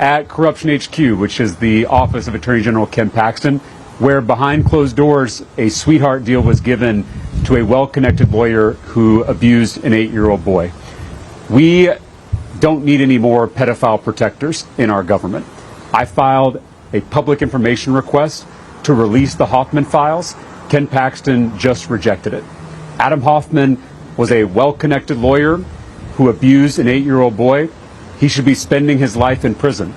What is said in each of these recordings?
at Corruption HQ, which is the office of Attorney General Ken Paxton, where behind closed doors a sweetheart deal was given to a well-connected lawyer who abused an 8-year-old boy. We don't need any more pedophile protectors in our government. I filed a public information request to release the Hoffman files. Ken Paxton just rejected it. Adam Hoffman was a well-connected lawyer who abused an 8-year-old boy. He should be spending his life in prison.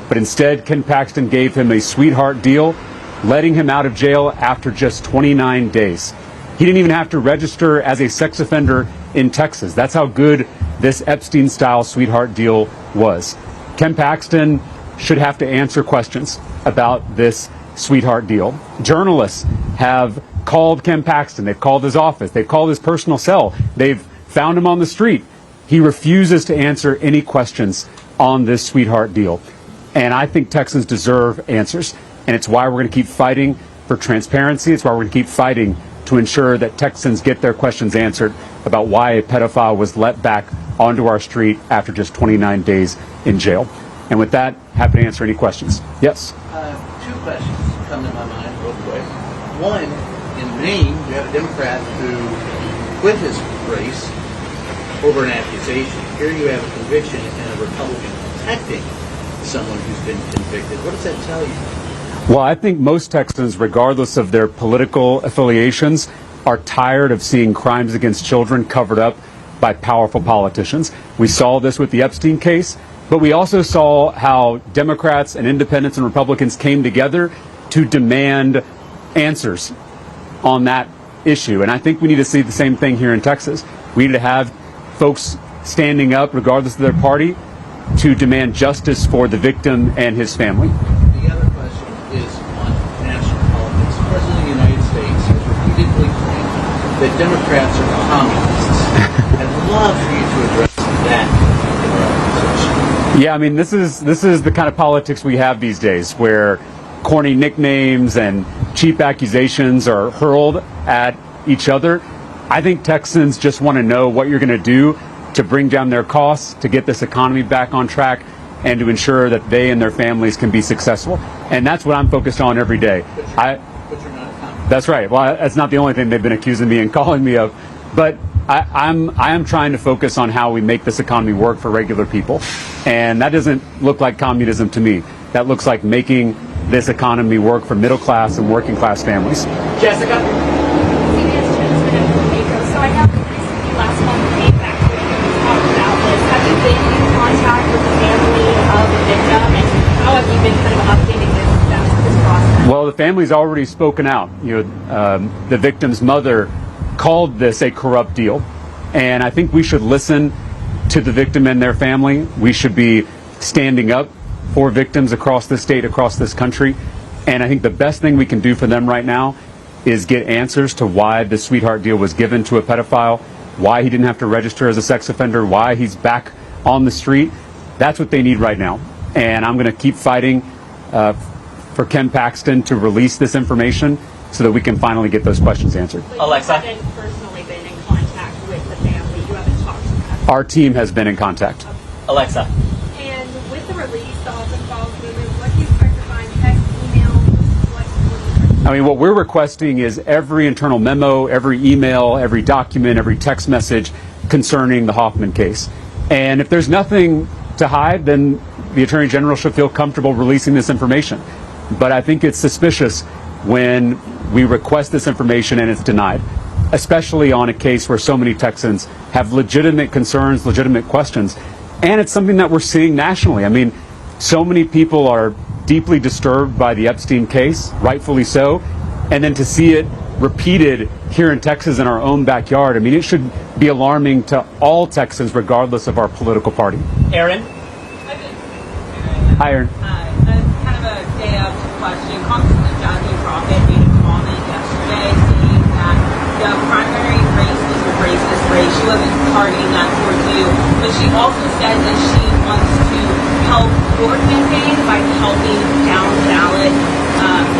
But instead, Ken Paxton gave him a sweetheart deal, letting him out of jail after just 29 days. He didn't even have to register as a sex offender in Texas. That's how good this Epstein-style sweetheart deal was. Ken Paxton should have to answer questions about this sweetheart deal. Journalists have called Ken Paxton. They've called his office. They've called his personal cell. They've found him on the street. He refuses to answer any questions on this sweetheart deal. And I think Texans deserve answers. And it's why we're going to keep fighting for transparency. It's why we're going to keep fighting to ensure that Texans get their questions answered about why a pedophile was let back onto our street after just 29 days in jail. And with that, happy to answer any questions. Yes? Two questions come to my mind real quick. One, in Maine, you have a Democrat who quit his race over an accusation. Here you have a conviction and a Republican protecting someone who's been convicted. What does that tell you? Well, I think most Texans, regardless of their political affiliations, are tired of seeing crimes against children covered up by powerful politicians. We saw this with the Epstein case, but we also saw how Democrats and independents and Republicans came together to demand answers on that issue. And I think we need to see the same thing here in Texas. We need to have folks standing up, regardless of their party, to demand justice for the victim and his family. The other question is on national politics. The President of the United States has repeatedly claimed that Democrats are communists. I'd love for you to address that in our conversation. Yeah, I mean, this is the kind of politics we have these days, where corny nicknames and cheap accusations are hurled at each other. I think Texans just want to know what you're going to do to bring down their costs, to get this economy back on track, and to ensure that they and their families can be successful. And that's what I'm focused on every day. But you're not a communist. That's right. Well, that's not the only thing they've been accusing me and calling me of. But I am trying to focus on how we make this economy work for regular people. And that doesn't look like communism to me. That looks like making this economy work for middle class and working class families. Jessica? So I know recently last month came back to talk about this. Have you been in contact with the family of the victim, and how have you been kind of updating this process? Well, the family's already spoken out. You know, the victim's mother called this a corrupt deal, and I think we should listen to the victim and their family. We should be standing up for victims across this state, across this country, and I think the best thing we can do for them right now is get answers to why the sweetheart deal was given to a pedophile, why he didn't have to register as a sex offender, why he's back on the street. That's what they need right now. And I'm going to keep fighting for Ken Paxton to release this information so that we can finally get those questions answered. Alexa? You haven't personally been in contact with the family. You haven't talked to them. Our team has been in contact. Alexa? And with the release of the files, what do you expect to find? Text, email? What I mean, what we're requesting is every internal memo, every email, every document, every text message concerning the Hoffman case. And if there's nothing to hide, then the Attorney General should feel comfortable releasing this information. But I think it's suspicious when we request this information and it's denied, especially on a case where so many Texans have legitimate concerns, legitimate questions. And it's something that we're seeing nationally. I mean, so many people are deeply disturbed by the Epstein case, rightfully so, and then to see it repeated here in Texas in our own backyard, I mean, it should be alarming to all Texans regardless of our political party. Aaron? Hi, Aaron. Hi. Kind of a day of question. Congressman Jasmine Crockett made a comment yesterday saying that the primary race was a racist race. She wasn't targeting that towards you, but she also said that she wants to help your campaign by helping down ballot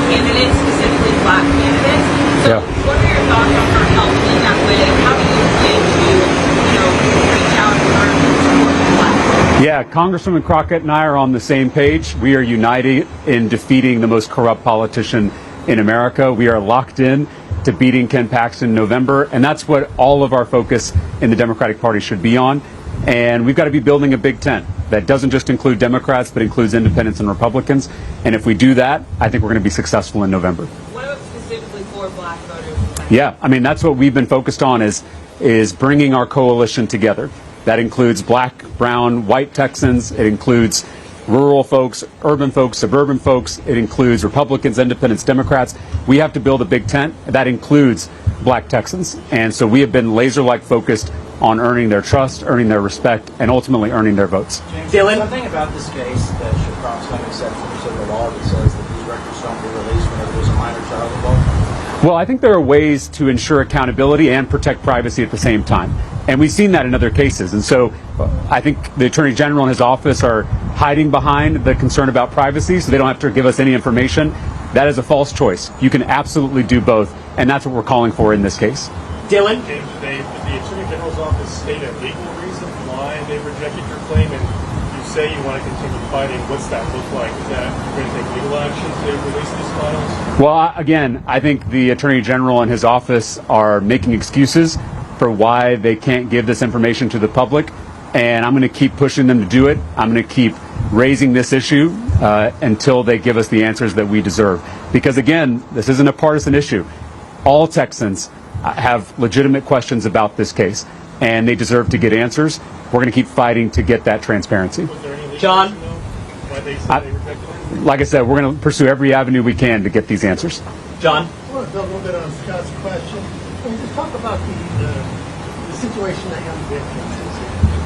candidates, specifically black candidates. So what are your thoughts on her helping in that way, and how do you plan to, reach out and learn to support the black? Yeah, Congresswoman Crockett and I are on the same page. We are united in defeating the most corrupt politician in America. We are locked in to beating Ken Paxton in November, and that's what all of our focus in the Democratic Party should be on. And we've got to be building a big tent that doesn't just include Democrats, but includes independents and Republicans. And if we do that, I think we're going to be successful in November. What about specifically for black voters? Yeah, I mean, that's what we've been focused on is bringing our coalition together. That includes black, brown, white Texans. It includes rural folks, urban folks, suburban folks. It includes Republicans, independents, Democrats. We have to build a big tent. That includes black Texans. And so we have been laser-like focused on earning their trust, earning their respect, and ultimately earning their votes. Dylan? Something about this case that should prompt some exceptions to the law that says that these records don't be released whenever there's a minor child involved? Well, I think there are ways to ensure accountability and protect privacy at the same time. And we've seen that in other cases. And so I think the Attorney General and his office are hiding behind the concern about privacy so they don't have to give us any information. That is a false choice. You can absolutely do both. And that's what we're calling for in this case. Dylan? James, did the Attorney General's office state a legal reason why they rejected your claim? And you say you want to continue fighting. What's that look like? Is that you're going to take legal action to release these files? Well, again, I think the Attorney General and his office are making excuses for why they can't give this information to the public. And I'm going to keep pushing them to do it. I'm going to keep raising this issue until they give us the answers that we deserve. Because, again, this isn't a partisan issue. All Texans have legitimate questions about this case, and they deserve to get answers. We're going to keep fighting to get that transparency. John? Why they said they rejected it? Like I said, we're going to pursue every avenue we can to get these answers. John? I want to build a little bit on Scott's question. Can you just talk about the situation that young victim is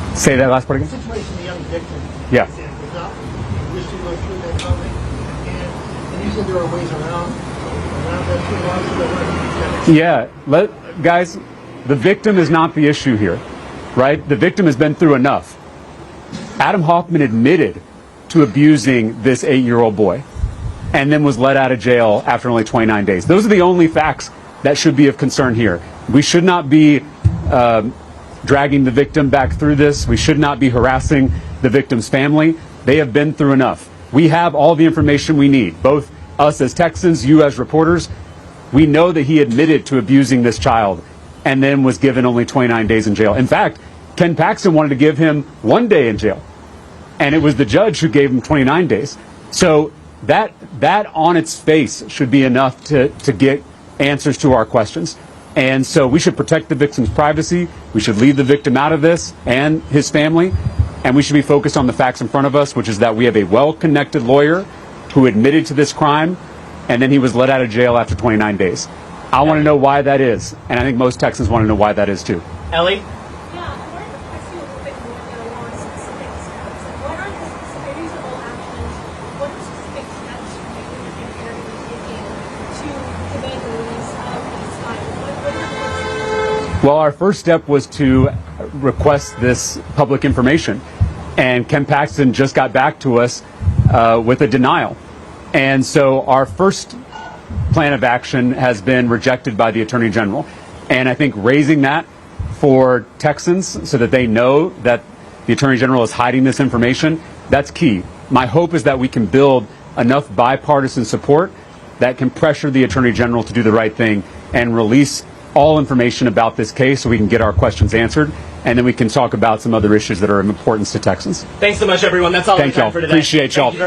in? Say that last part again? The situation the young victim Yeah. is in without wish to go through that comment. And you said there are ways around that too. Yeah, guys, the victim is not the issue here, right? The victim has been through enough. Adam Hoffman admitted to abusing this 8-year-old boy and then was let out of jail after only 29 days. Those are the only facts that should be of concern here. We should not be dragging the victim back through this. We should not be harassing the victim's family. They have been through enough. We have all the information we need, both us as Texans, you as reporters. We know that he admitted to abusing this child and then was given only 29 days in jail. In fact, Ken Paxton wanted to give him 1 day in jail, and it was the judge who gave him 29 days. So that on its face should be enough to get answers to our questions. And so we should protect the victim's privacy. We should leave the victim out of this and his family. And we should be focused on the facts in front of us, which is that we have a well-connected lawyer who admitted to this crime, and then he was let out of jail after 29 days. I want to know why that is. And I think most Texans want to know why that is too. Ellie? Yeah, I wanted to press you a little bit more along specific steps. What are the specific reasonable actions? What are the specific steps that you and Aaron are taking to prevent the release of these files? What are the first? Well, our first step was to request this public information. And Ken Paxton just got back to us with a denial. And so our first plan of action has been rejected by the Attorney General. And I think raising that for Texans so that they know that the Attorney General is hiding this information, that's key. My hope is that we can build enough bipartisan support that can pressure the Attorney General to do the right thing and release all information about this case so we can get our questions answered, and then we can talk about some other issues that are of importance to Texans. Thanks so much, everyone. That's all we Thank have y'all. for today. Appreciate y'all. Thank you very